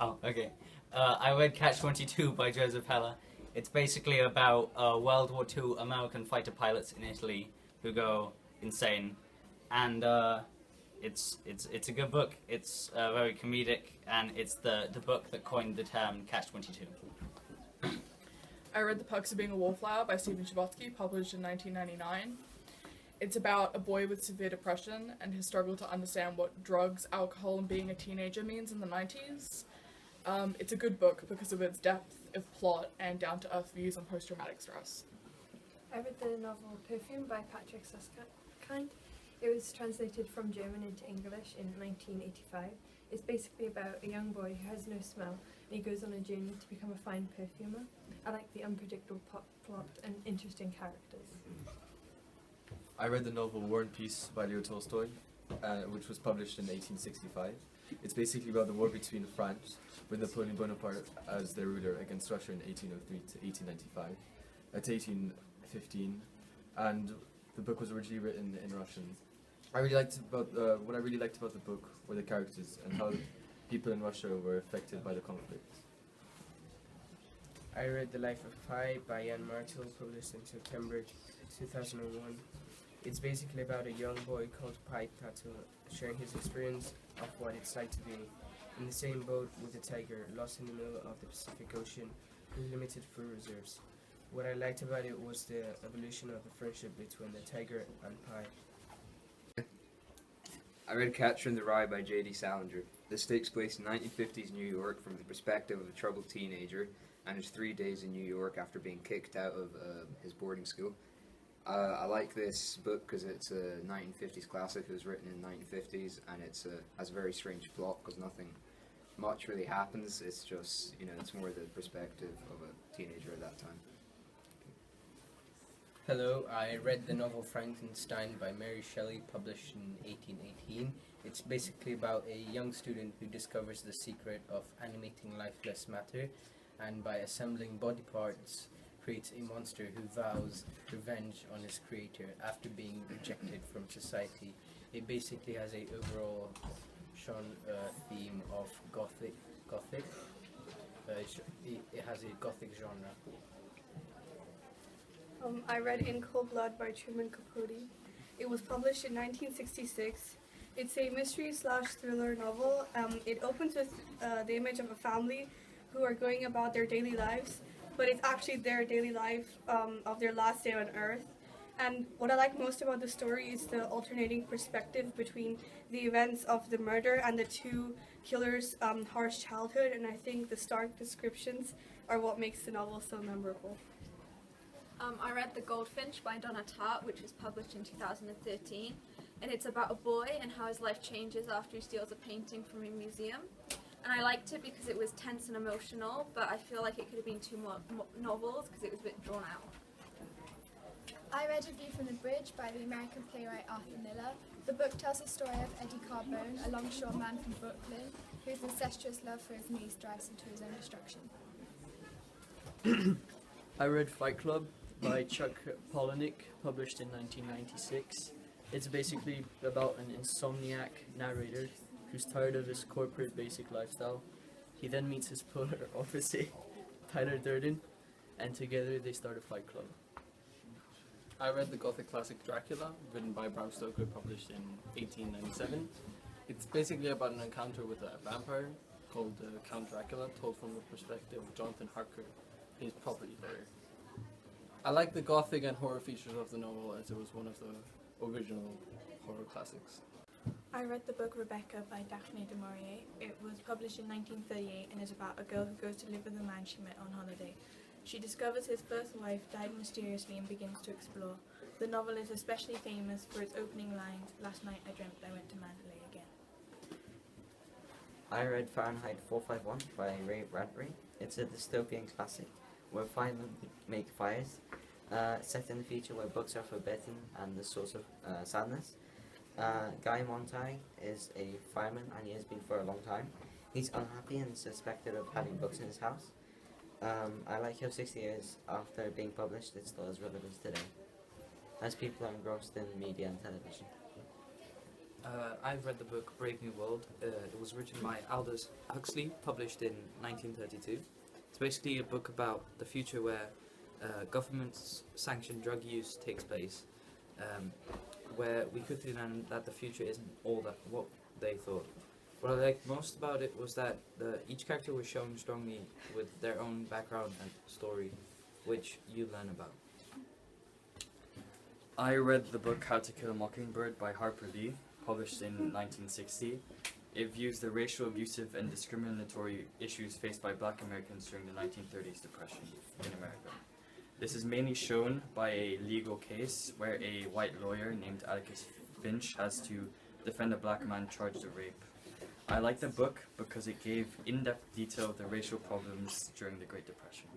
Oh, okay. I read Catch 22 by Joseph Heller. It's basically about World War II American fighter pilots in Italy who go insane, and it's a good book. It's very comedic, and it's the book that coined the term Catch 22. I read The Perks of Being a Wallflower by Stephen Chbosky, published in 1999. It's about a boy with severe depression and his struggle to understand what drugs, alcohol, and being a teenager means in the 90s. It's a good book because of its depth of plot and down-to-earth views on post-traumatic stress. I read the novel Perfume by Patrick Susskind. It was translated from German into English in 1985. It's basically about a young boy who has no smell and he goes on a journey to become a fine perfumer. I like the unpredictable plot and interesting characters. I read the novel War and Peace by Leo Tolstoy, which was published in 1865. It's basically about the war between France, with Napoleon Bonaparte as their ruler, against Russia in 1803 to 1895, to 1815, and the book was originally written in Russian. What I really liked about the book were the characters and how people in Russia were affected by the conflict. I read The Life of Pi by Jan Martel, published in September 2001. It's basically about a young boy called Pi Tato sharing his experience of what it's like to be in the same boat with a tiger lost in the middle of the Pacific Ocean with limited food reserves. What I liked about it was the evolution of the friendship between the tiger and Pi. I read Catcher in the Rye by J.D. Salinger. This takes place in 1950s New York from the perspective of a troubled teenager and his 3 days in New York after being kicked out of his boarding school. I like this book because it's a 1950s classic. It was written in the 1950s and it has a very strange plot because nothing much really happens. It's just, it's more the perspective of a teenager at that time. Hello, I read the novel Frankenstein by Mary Shelley, published in 1818. It's basically about a young student who discovers the secret of animating lifeless matter, and by assembling body parts creates a monster who vows revenge on his creator after being rejected from society. It basically has a overall theme of gothic. It has a gothic genre. I read In Cold Blood by Truman Capote. It was published in 1966. It's a mystery/thriller novel. It opens with the image of a family who are going about their daily lives, but it's actually their daily life of their last day on Earth. And what I like most about the story is the alternating perspective between the events of the murder and the two killers' harsh childhood, and I think the stark descriptions are what makes the novel so memorable. I read The Goldfinch by Donna Tartt, which was published in 2013, and it's about a boy and how his life changes after he steals a painting from a museum. And I liked it because it was tense and emotional, but I feel like it could have been two more novels because it was a bit drawn out. I read A View from the Bridge by the American playwright Arthur Miller. The book tells the story of Eddie Carbone, a longshore man from Brooklyn, whose incestuous love for his niece drives him to his own destruction. I read Fight Club by Chuck Palahniuk, published in 1996. It's basically about an insomniac narrator who's tired of his corporate basic lifestyle. He then meets his polar opposite, Tyler Durden, and together they start a fight club. I read the Gothic classic Dracula, written by Bram Stoker, published in 1897. It's basically about an encounter with a vampire called Count Dracula, told from the perspective of Jonathan Harker, his property lawyer. I like the gothic and horror features of the novel as it was one of the original horror classics. I read the book Rebecca by Daphne du Maurier. It was published in 1938 and is about a girl who goes to live with a man she met on holiday. She discovers his first wife died mysteriously and begins to explore. The novel is especially famous for its opening lines, "Last night I dreamt I went to Mandalay again." I read Fahrenheit 451 by Ray Bradbury. It's a dystopian classic where firemen make fires, set in a future where books are forbidden and the source of sadness. Guy Montag is a fireman and he has been for a long time. He's unhappy and suspected of having books in his house. I like how 60 years after being published it still has relevance today, as people are engrossed in media and television. I've read the book Brave New World. It was written by Aldous Huxley, published in 1932. It's basically a book about the future where government-sanctioned drug use takes place, where we quickly learn that the future isn't all that what they thought. What I liked most about it was that each character was shown strongly with their own background and story, which you learn about. I read the book How to Kill a Mockingbird by Harper Lee, published in 1960. It views the racial, abusive, and discriminatory issues faced by black Americans during the 1930s Depression in America. This is mainly shown by a legal case where a white lawyer named Atticus Finch has to defend a black man charged of rape. I like the book because it gave in-depth detail of the racial problems during the Great Depression.